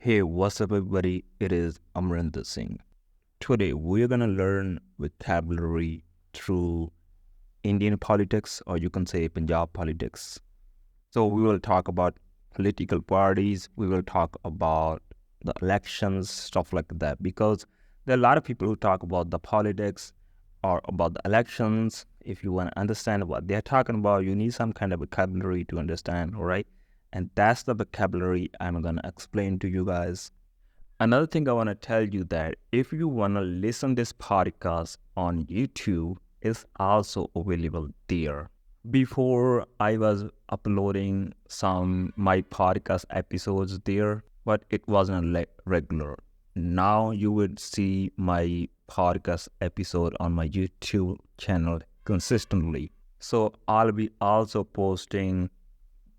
Hey, what's up, everybody? It is Amrinder Singh. Today, we're going to learn vocabulary through Indian politics, or you can say Punjab politics. So, we will talk about political parties, we will talk about the elections, stuff like that, because there are a lot of people who talk about the politics or about the elections. If you want to understand what they're talking about, you need some kind of vocabulary to understand, all right? And that's the vocabulary I'm going to explain to you guys. Another thing I want to tell you that if you want to listen this podcast on YouTube, it's also available there. Before I was uploading some my podcast episodes there, but it wasn't regular. Now you would see my podcast episode on my YouTube channel consistently. So I'll be also posting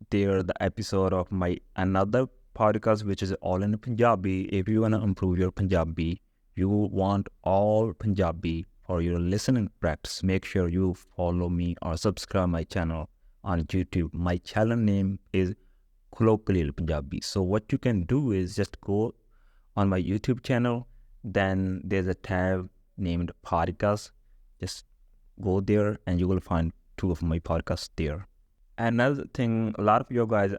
there the episode of my another podcast which is all in Punjabi. If you want to improve your Punjabi, you want all Punjabi for your listening practice, make sure you follow me or subscribe my channel on YouTube. My channel name is Colloquial Punjabi. So what you can do is just go on my YouTube channel, then there's a tab named podcast. Just go there and you will find two of my podcasts there. Another thing, a lot of you guys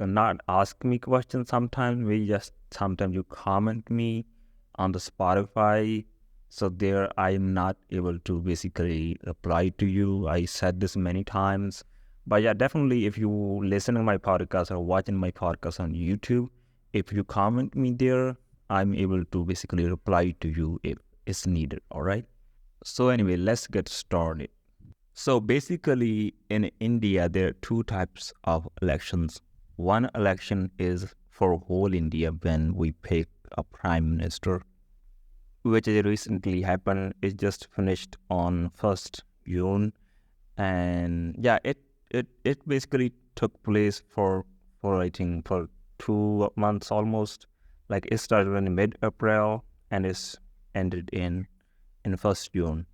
not ask me questions sometimes. Sometimes you comment me on the Spotify. So there I'm not able to basically reply to you. I said this many times. But yeah, definitely if you listen to my podcast or watching my podcast on YouTube, if you comment me there, I'm able to basically reply to you if it's needed, all right? So anyway, let's get started. So basically in India, there are two types of elections. One election is for whole India when we pick a prime minister, which recently happened. It just finished on 1st June. And yeah, it basically took place for I think for 2 months almost. Like it started in mid-April and it's ended in 1st June.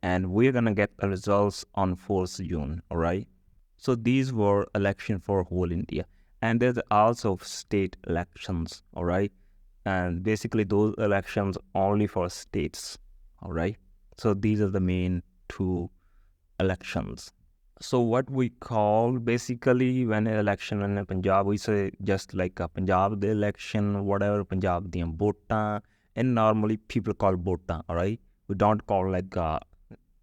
And we're going to get the results on 4th June, all right? So these were election for whole India. And there's also state elections, all right? And basically those elections only for states, all right? So these are the main two elections. So what we call basically when an election in Punjab, we say just like a Punjab, the election, whatever, Punjab the votan, and normally people call votan, all right? We don't call like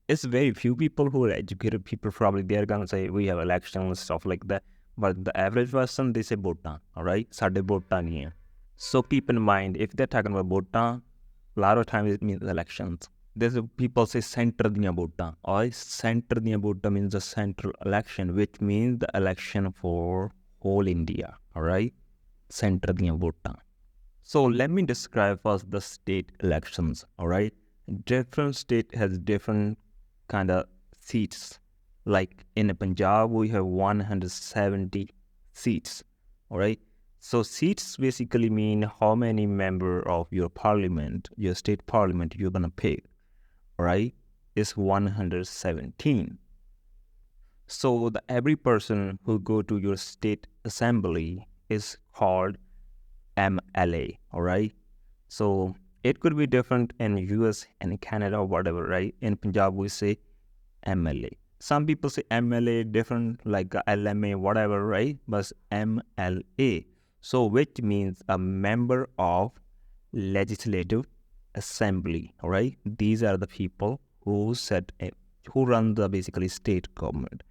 it's very few people who are educated people probably they're gonna say we have elections stuff like that, but the average person they say votan, all right? Sade votan nahi hai. So keep in mind if they're talking about votan, a lot of times it means elections. There's people say center diyan votan, or center diyan votan means the central election, which means the election for whole India, all right? Center diyan votan. So let me describe first the state elections, all right? Different state has different kind of seats. Like in Punjab, we have 170 seats, all right? So seats basically mean how many member of your parliament, your state parliament you're going to pick, all right? It's 117. So every person who go to your state assembly is called MLA, all right? So it could be different in US and Canada or whatever, right? In Punjab, we say MLA. Some people say MLA different, like LMA, whatever, right? But MLA. So which means a member of legislative assembly, all right? These are the people who run the basically state government.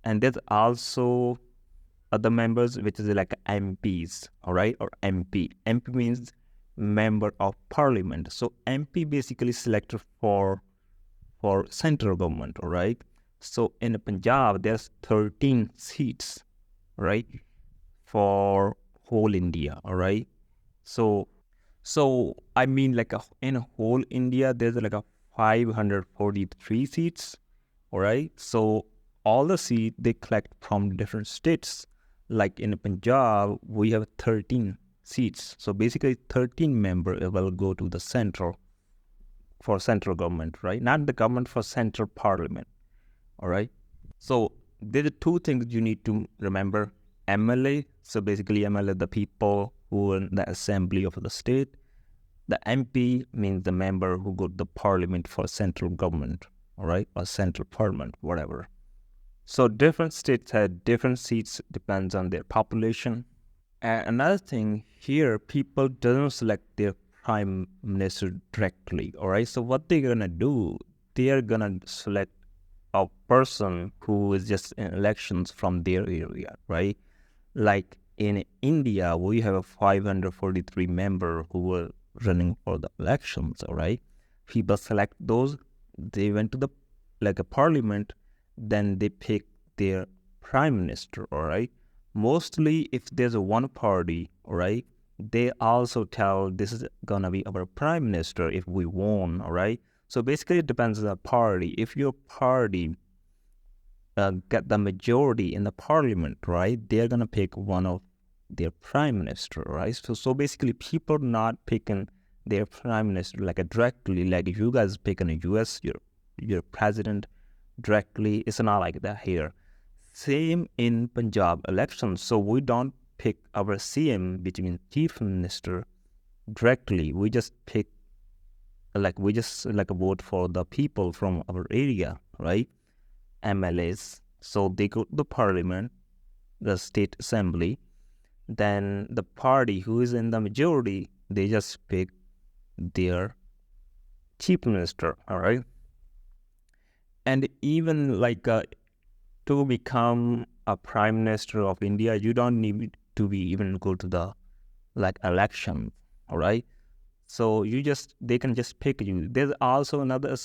And there's also other members, which is like MPs, all right? Or MP. MP means member of parliament. So MP basically selected for central government, all right? So in Punjab, there's 13 seats, right? For whole India, all right? So I mean like in whole India, there's like a 543 seats, all right? So all the seats, they collect from different states. Like in Punjab, we have 13 seats. So basically 13 members will go to the central government, right? Not the government, for central parliament, all right? So there are two things you need to remember. MLA, so basically MLA, the people who are in the assembly of the state. The MP means the member who go to the parliament for central government, all right, or central parliament, whatever. So different states have different seats, depends on their population. And another thing here, people don't select their prime minister directly, all right? So what they're gonna do, they are gonna select a person who is just in elections from their area, right? Like in India, we have a 543 member who were running for the elections, all right? People select those, they went to the like a parliament, then they pick their prime minister, all right? Mostly if there's a one party, all right, they also tell this is gonna be our prime minister if we won, all right? So basically it depends on the party. If your party get the majority in the parliament, right, they're gonna pick one of their prime minister, right? So basically people not picking their prime minister like a directly, like you guys pick in the US, your president directly. It's not like that here. Same in Punjab elections. So we don't pick our CM, between chief minister, directly. We just pick we just like a vote for the people from our area, right? MLAs. So they go to the parliament, the state assembly. Then the party who is in the majority, they just pick their chief minister, all right? And even to become a prime minister of India, you don't need to be even go to the election, all right? So they can just pick you. There's also another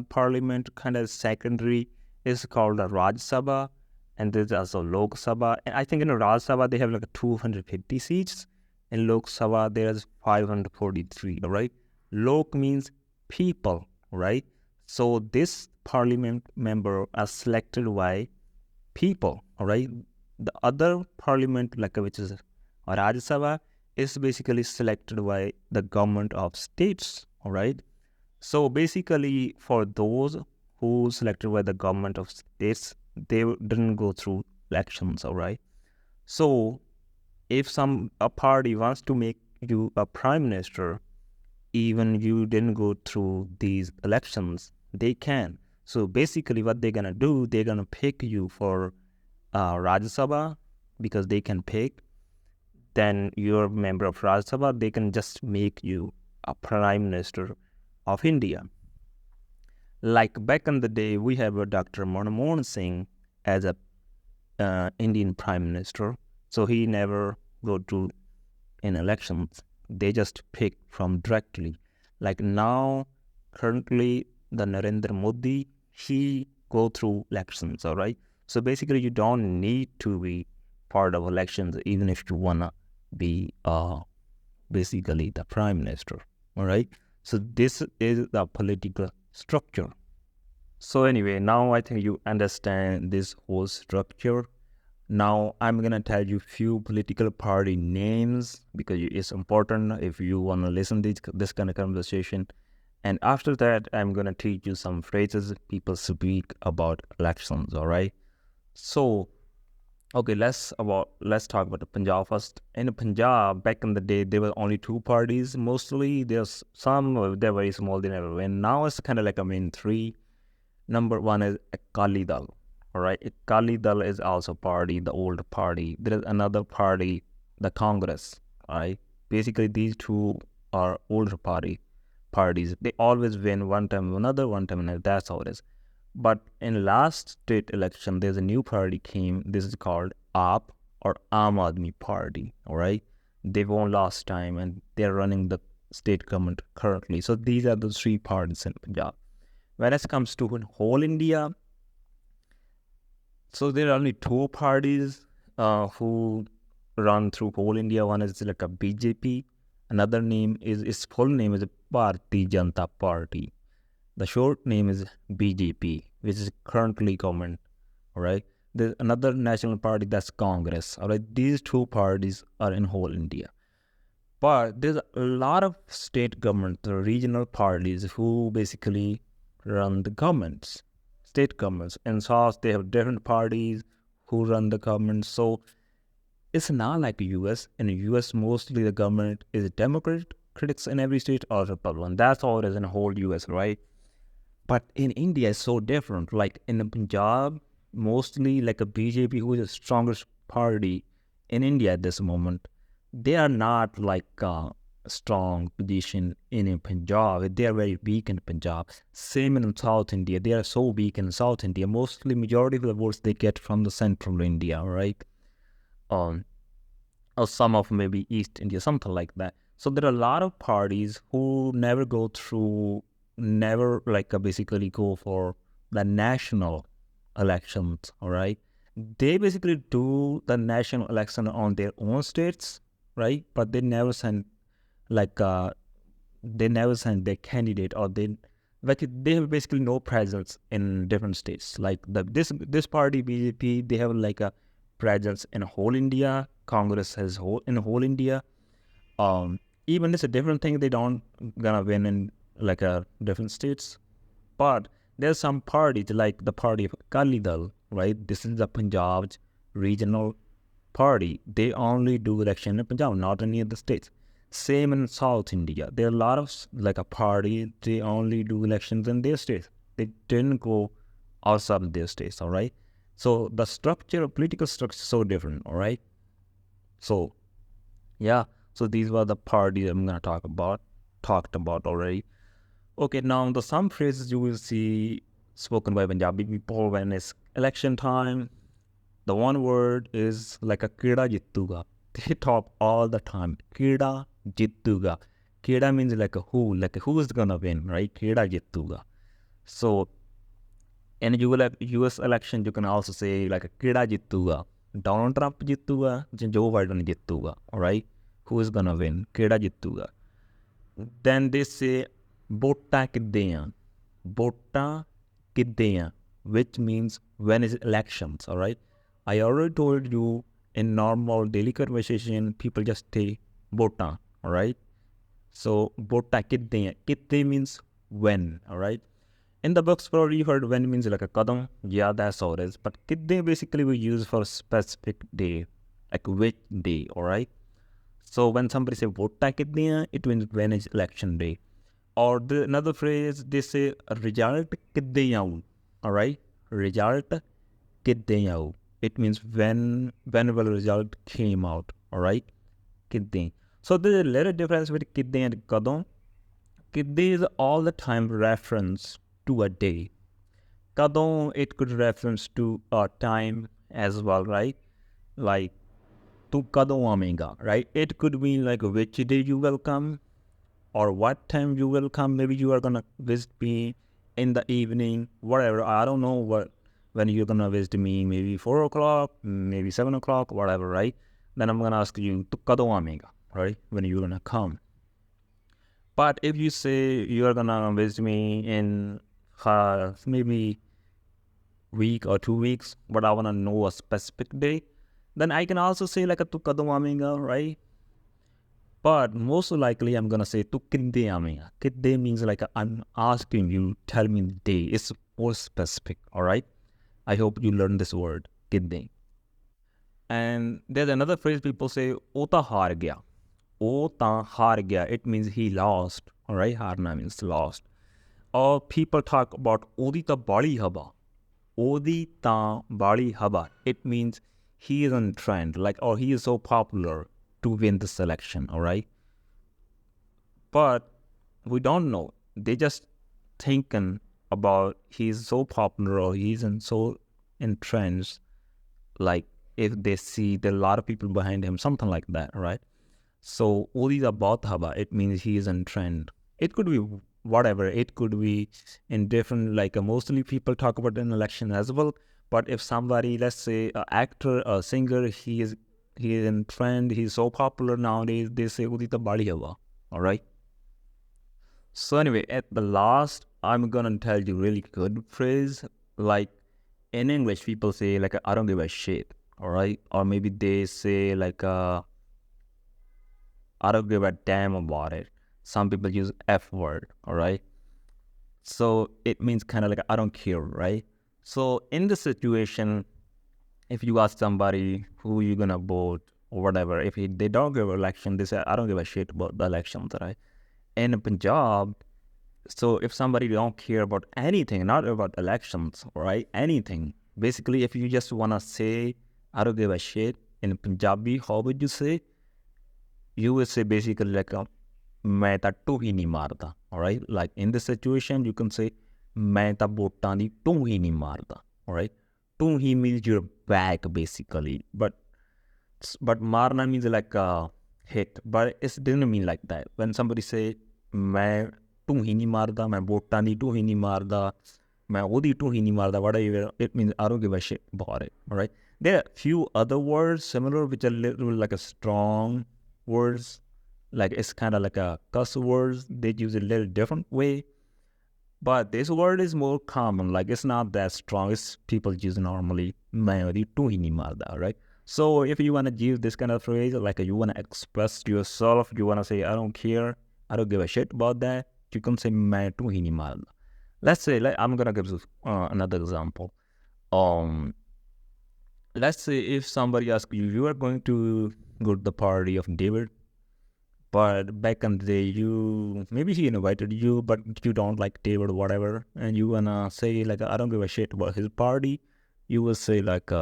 parliament kind of secondary. It's called the Raj Sabha, and there's also Lok Sabha. And I think in Raj Sabha they have 250 seats. In Lok Sabha there's 543. All right, Lok means people, right? So this parliament member are selected by people. All right, the other parliament which is Raj Sabha is basically selected by the government of states, all right? So basically for those who selected by the government of states, they didn't go through elections, all right? So if a party wants to make you a prime minister, even you didn't go through these elections, they can. So basically what they're gonna do, they're gonna pick you for Rajya Sabha because they can pick. Then you're a member of Rajya Sabha, they can just make you a prime minister of India. Like back in the day, we have a Dr. Manmohan Singh as a Indian prime minister. So he never go to in elections. They just pick from directly. Like now, currently, the Narendra Modi, he go through elections, all right? So basically, you don't need to be part of elections, even if you wanna be basically the prime minister, all right? So this is the political structure. So anyway, now I think you understand this whole structure. Now I'm gonna tell you few political party names because it's important if you wanna listen to this kind of conversation. And after that, I'm gonna teach you some phrases people speak about elections. All right. So, okay, let's talk about the Punjab first. In Punjab, back in the day, there were only two parties. Mostly, there's some they're very small. They never win. Now it's kind of like a main three. Number one is Akali Dal. All right, Akali Dal is also party, the old party. There is another party, the Congress. All right, basically these two are older parties. They always win one time another, one time another. That's how it is. But in last state election, there's a new party came. This is called AAP or Aam Aadmi Party. All right, they won last time and they're running the state government currently. So these are the three parties in Punjab. When it comes to whole India, so there are only two parties who run through whole India. One is like a BJP. Another name is, its full name is Bharatiya Janata Party. The short name is BJP, which is currently government. All right. There's another national party, that's Congress. All right. These two parties are in whole India. But there's a lot of state governments, the regional parties who basically run the governments, state governments. In South, they have different parties who run the government. So It's not like the US. In the US, mostly the government is Democrat critics in every state or Republican. That's all it is in the whole US, right? But in India, it's so different. Like in the Punjab, mostly like a BJP, who is the strongest party in India at this moment, they are not like a strong position in Punjab. They are very weak in Punjab. Same in South India. They are so weak in South India. Mostly majority of the votes they get from the central India, right? Um, or some of maybe East India, something like that. So there are a lot of parties who never go through, never like basically go for the national elections. All right, they basically do the national election on their own states, right? But like uh, they never send their candidate, or they have basically no presence in different states. Like this party BJP, they have like a presence in whole India. Congress has whole in whole India. Even it's a different thing. They don't gonna win in like a different states. But there's some parties like the party of Akali Dal, right? This is the Punjab's regional party. They only do election in Punjab, not in any other states. Same in South India. There are a lot of like a party. They only do elections in their states. They didn't go outside of their states. All right. So the structure, political structure, is so different. All right. So yeah. So these were the parties I'm gonna talked about already. Okay, now the some phrases you will see spoken by Punjabi people when it's election time. The one word is like a Kida Jittuga. They talk all the time. Kida Jittuga. Kida means like a who is gonna win, right? Kida Jittuga. So in US election, you can also say like a Kida Jittuga. Donald Trump Jittuga, Joe Biden Jittuga. All right, who is gonna win? Kida Jittuga. Then they say Botta Kiddeya. Botta Kiddeya, which means when is elections, all right? I already told you in normal daily conversation, people just say Botta, all right? So Botta Kiddeya. Kidde means when, all right? In the books, probably you heard when means like a kadam. Yeah, that's all it is. But Kidde basically we use for a specific day, like which day, all right? So when somebody say vota kitne hai, it means when is election day. Or another phrase, they say result kidde aau. All right, result kidde aau. It means when will result came out. All right, kidde. So there's a little difference with kidde and kadon. Kidde is all the time reference to a day. Kadon, it could reference to a time as well, right? Like tu kadon aamega, right? It could mean like which day you will come or what time you will come. Maybe you are gonna visit me in the evening, whatever. I don't know when you're gonna visit me. Maybe 4 o'clock, maybe 7 o'clock, whatever, right? Then I'm gonna ask you tu kadon aamega, right? When you're gonna come. But if you say you are gonna visit me in maybe week or 2 weeks, but I wanna know a specific day, then I can also say like a tu kadon aamega, right? But most likely I'm gonna say tu kidde aamega. Kidde means like I'm asking you, tell me the day. It's more specific, all right? I hope you learn this word, kidde. And there's another phrase people say, "O ta haar gaya." O ta haar gaya. It means he lost, all right? Harna means lost. Or people talk about odi ta bali haba. Odi ta bali haba. It means he is on trend, like, or he is so popular to win the selection, all right? But we don't know. They just thinking about he's so popular or he's in so in trends. Like if they see there are a lot of people behind him, something like that, right? So Udi about Haba, it means he is in trend. It could be whatever. It could be in different mostly people talk about an election as well. But if somebody, let's say, an actor, a singer, he is in trend. He's so popular nowadays. They say Udi Bali Haba. All right. So anyway, at the last, I'm gonna tell you really good phrase. Like in English, people say like I don't give a shit, all right? Or maybe they say like I don't give a damn about it. Some people use F word, all right? So it means kind of like I don't care, right? So in this situation, if you ask somebody who you gonna vote, or whatever. If they don't give election, they say, I don't give a shit about the elections, right? In Punjab, so if somebody don't care about anything, not about elections, right? Anything. Basically, if you just want to say, I don't give a shit, in Punjabi, how would you say? You would say basically like, ਮੈਂ ਤਾਂ to ਹੀ ਨਹੀਂ ਮਾਰਦਾ, alright? Like in this situation, you can say, ਮੈਂ ਤਾਂ ਵੋਟਾਂ ਦੀ to ਹੀ ਨਹੀਂ ਮਾਰਦਾ, alright? Two ਹੀ means you're back basically, but marna means like a hit, but it didn't mean like that. When somebody say, ਮੈਂ to ਹੀ ਨਹੀਂ ਮਾਰਦਾ, ਮੈਂ ਵੋਟਾਂ ਦੀ ਟੂ ਹੀ ਨਹੀਂ ਮਾਰਦਾ, ਮੈਂ ਉਹਦੀ ਟੂ ਹੀ ਨਹੀਂ ਮਾਰਦਾ, whatever, it means I don't give a shit about it, alright? There are few other words similar which are little like a strong words, like it's kind of like a cuss words. They use it a little different way, but this word is more common. Like it's not that strong. It's people use normally. Right? So if you want to use this kind of phrase, like you want to express yourself, you want to say, I don't care, I don't give a shit about that, you can say, main tu hi nahi marda. Let's say, like, I'm gonna give another example. Let's say if somebody asks you, you are going to go to the party of David, but back in the day, maybe he invited you, but you don't like David or whatever, and you wanna say like, I don't give a shit about his party. You will say like,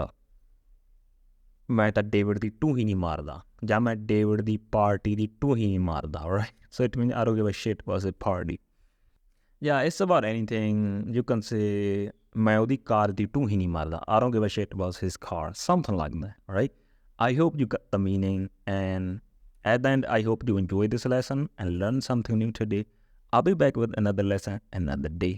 मैं ਤਾਂ David the to ਹੀ ਨਹੀਂ ਮਾਰਦਾ, ਜਾਂ मैं David the party the to ਹੀ ਨਹੀਂ ਮਾਰਦਾ, right? So it means I don't give a shit about his party. Yeah, it's about anything. You can say, मैं ਉਹਦੀ car ਦੀ ਟੂ ਹੀ ਨਹੀਂ ਮਾਰਦਾ. I don't give a shit about his car. Something like that, right? I hope you got the meaning, and at the end, I hope you enjoyed this lesson and learned something new today. I'll be back with another lesson another day.